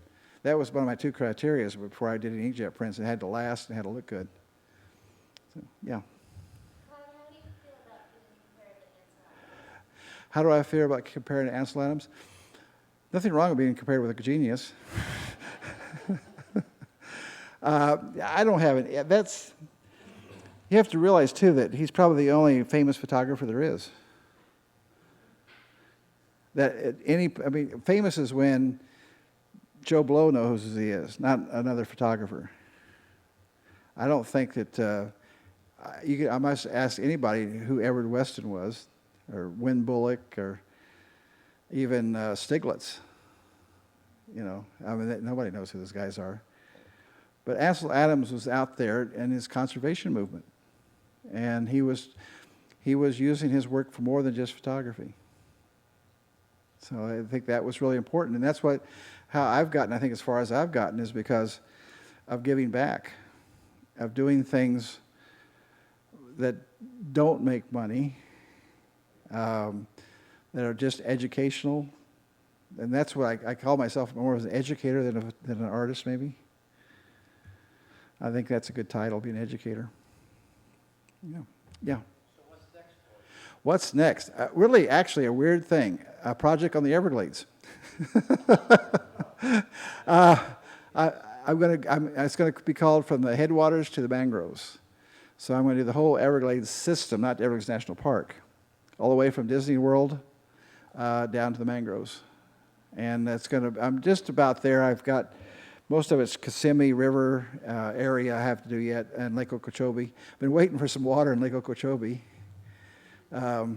That was one of my two criteria before I did any inkjet prints. It had to last and it had to look good. So, yeah. How do I feel about comparing to Ansel Adams? Nothing wrong with being compared with a genius. I don't have it. You have to realize, too, that he's probably the only famous photographer there is. Famous is when Joe Blow knows who he is, not another photographer. I don't think that I must ask anybody who Everett Weston was, or Win Bullock, or even Stiglitz. Nobody knows who those guys are. But Ansel Adams was out there in his conservation movement, and he was using his work for more than just photography. So I think that was really important, and that's how I've gotten, I think, as far as I've gotten is because of giving back, of doing things that don't make money, that are just educational, and that's what I call myself more as an educator than an artist, maybe. I think that's a good title, be an educator. Yeah. So what's next for you? What's next? Really, actually, a weird thing. A project on the Everglades. It's going to be called From the Headwaters to the Mangroves. So I'm going to do the whole Everglades system, not Everglades National Park, all the way from Disney World down to the mangroves. And I'm just about there. I've got most of it's Kissimmee River area I have to do yet, and Lake Okeechobee. Been waiting for some water in Lake Okeechobee. But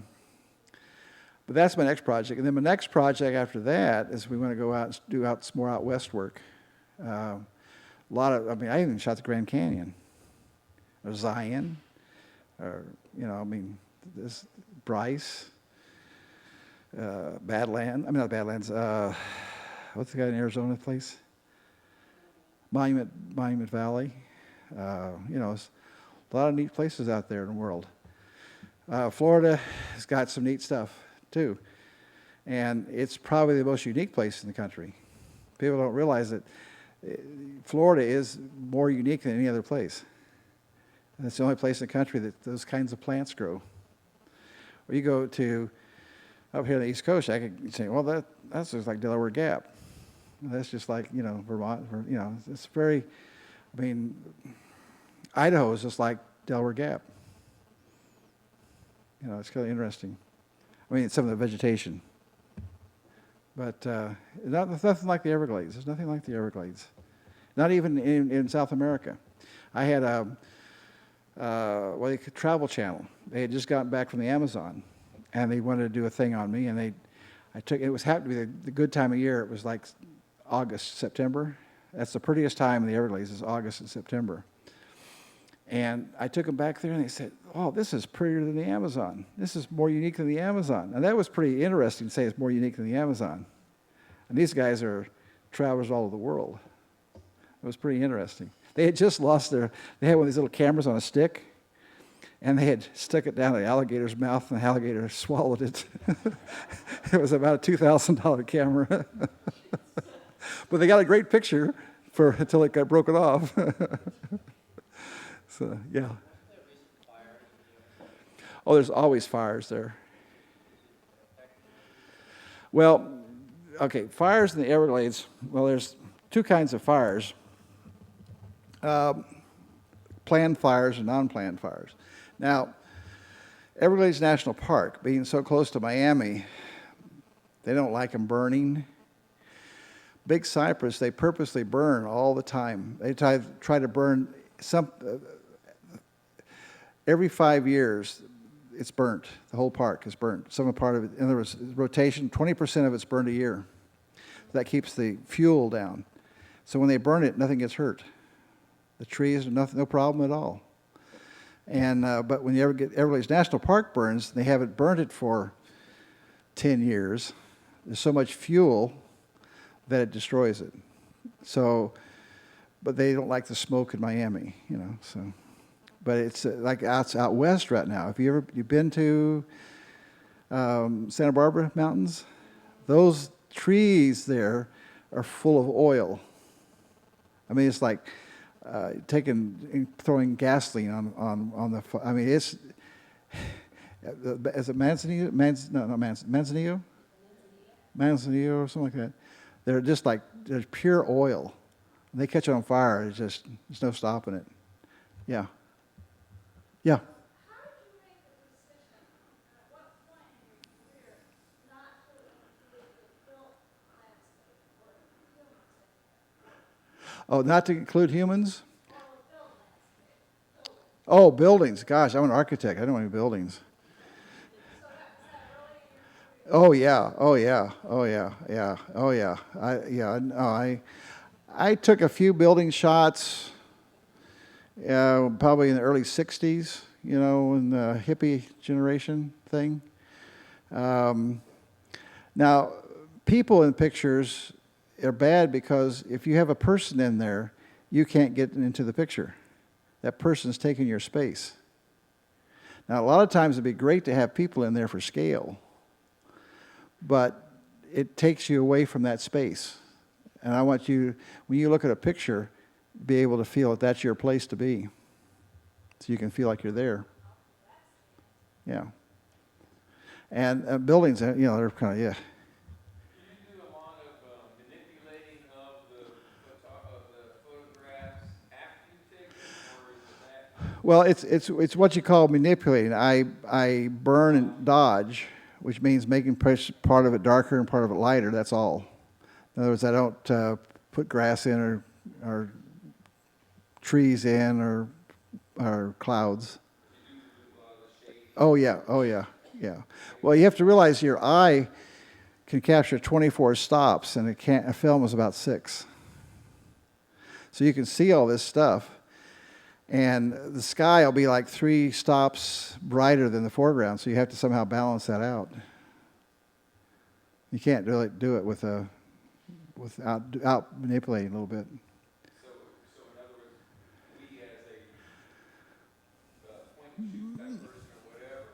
that's my next project. And then my next project after that is we want to go out and do some more out west work. I even shot the Grand Canyon, or Zion, or, this Bryce, Badlands. Not Badlands. What's the guy in Arizona place? Monument Valley. There's a lot of neat places out there in the world. Florida has got some neat stuff too, and it's probably the most unique place in the country. People don't realize that Florida is more unique than any other place. And it's the only place in the country that those kinds of plants grow. Or you go to up here on the East Coast, I could say, well, that's just like Delaware Gap. That's just like, Vermont. It's very, Idaho is just like Delaware Gap. It's kind of interesting. Some of the vegetation. But nothing like the Everglades. There's nothing like the Everglades. Not even in South America. I had a travel channel. They had just gotten back from the Amazon, and they wanted to do a thing on me. And it was happened to be the good time of year. It was like August, September. That's the prettiest time in the Everglades is August and September. And I took them back there, and they said, "Oh, this is prettier than the Amazon. This is more unique than the Amazon." And that was pretty interesting to say it's more unique than the Amazon. And these guys are travelers all over the world. It was pretty interesting. They had just they had one of these little cameras on a stick, and they had stuck it down the alligator's mouth, and the alligator swallowed it. It was about a $2,000 camera. But they got a great picture until it got broken off. So, yeah. Oh, there's always fires there. Well, okay, fires in the Everglades, well, there's two kinds of fires. Planned fires and non-planned fires. Now, Everglades National Park, being so close to Miami, they don't like them burning. Big Cypress, they purposely burn all the time. They try to burn every 5 years, it's burnt. The whole park is burnt. Some part of it, in other words, rotation, 20% of it's burned a year. That keeps the fuel down. So when they burn it, nothing gets hurt. The trees are no problem at all. And but when the Everglades National Park burns, they haven't burned it for 10 years. There's so much fuel that it destroys it. So, but they don't like the smoke in Miami, So, but it's like out west right now. Have you've been to Santa Barbara Mountains? Those trees there are full of oil. It's like throwing gasoline on the. It's. Is it Manzanillo? Manzanillo? Manzanillo or something like that. They're just like there's pure oil. When they catch on fire, there's no stopping it. Yeah. Yeah. How did you make the decision, at what point in your career, not to include the built landscape or humans in there? Oh, not to include humans? Or the built landscape? Oh, buildings. Gosh, I'm an architect. I don't want any buildings. So was that early in your career? Oh yeah. I took a few building shots, probably in the early '60s. In the hippie generation thing. Now, people in pictures are bad because if you have a person in there, you can't get into the picture. That person's taking your space. Now, a lot of times it'd be great to have people in there for scale, but it takes you away from that space. And I want you, when you look at a picture, be able to feel that that's your place to be. So you can feel like you're there. Yeah. And buildings, they're kind of, yeah. Do you do a lot of manipulating of the photographs after you take them, or is that? Well, it's what you call manipulating. I burn and dodge, which means making part of it darker and part of it lighter. That's all. In other words, I don't put grass in or trees in or clouds. Oh yeah. Well, you have to realize your eye can capture 24 stops, and a film is about 6. So you can see all this stuff, and the sky will be like 3 stops brighter than the foreground. So you have to somehow balance that out. You can't really do it without manipulating a little bit. So in other words, we as a point-and-shoot type person or whatever,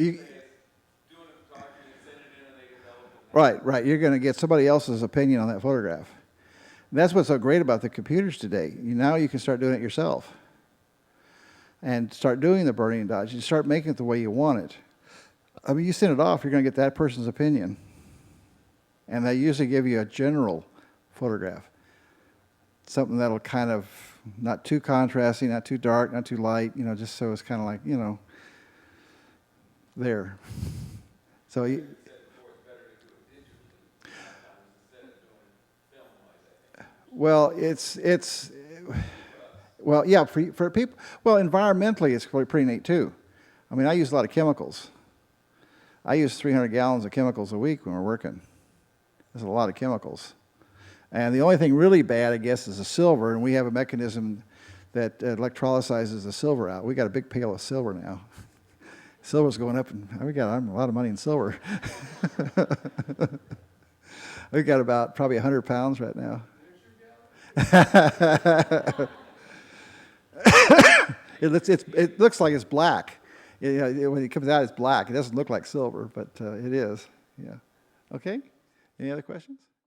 You, doing a photography and sending it in and they develop it. right. You're going to get somebody else's opinion on that photograph. And that's what's so great about the computers today. Now you can start doing it yourself. And start doing the burning and dodge. You start making it the way you want it. I mean, you send it off, you're going to get that person's opinion. And they usually give you a general photograph. Something that'll kind of, not too contrasty, not too dark, not too light, just so it's kind of like, there. So you, well, well, yeah, for people, well, environmentally, it's pretty neat too. I mean, I use a lot of chemicals. I use 300 gallons of chemicals a week when we're working. There's a lot of chemicals. And the only thing really bad, I guess, is the silver, and we have a mechanism that electrolyzes the silver out. We got a big pail of silver now. Silver's going up, and we got a lot of money in silver. We've got about probably 100 pounds right now. It looks like it's black. When it comes out, it's black. It doesn't look like silver, but it is. Yeah. Okay. Any other questions?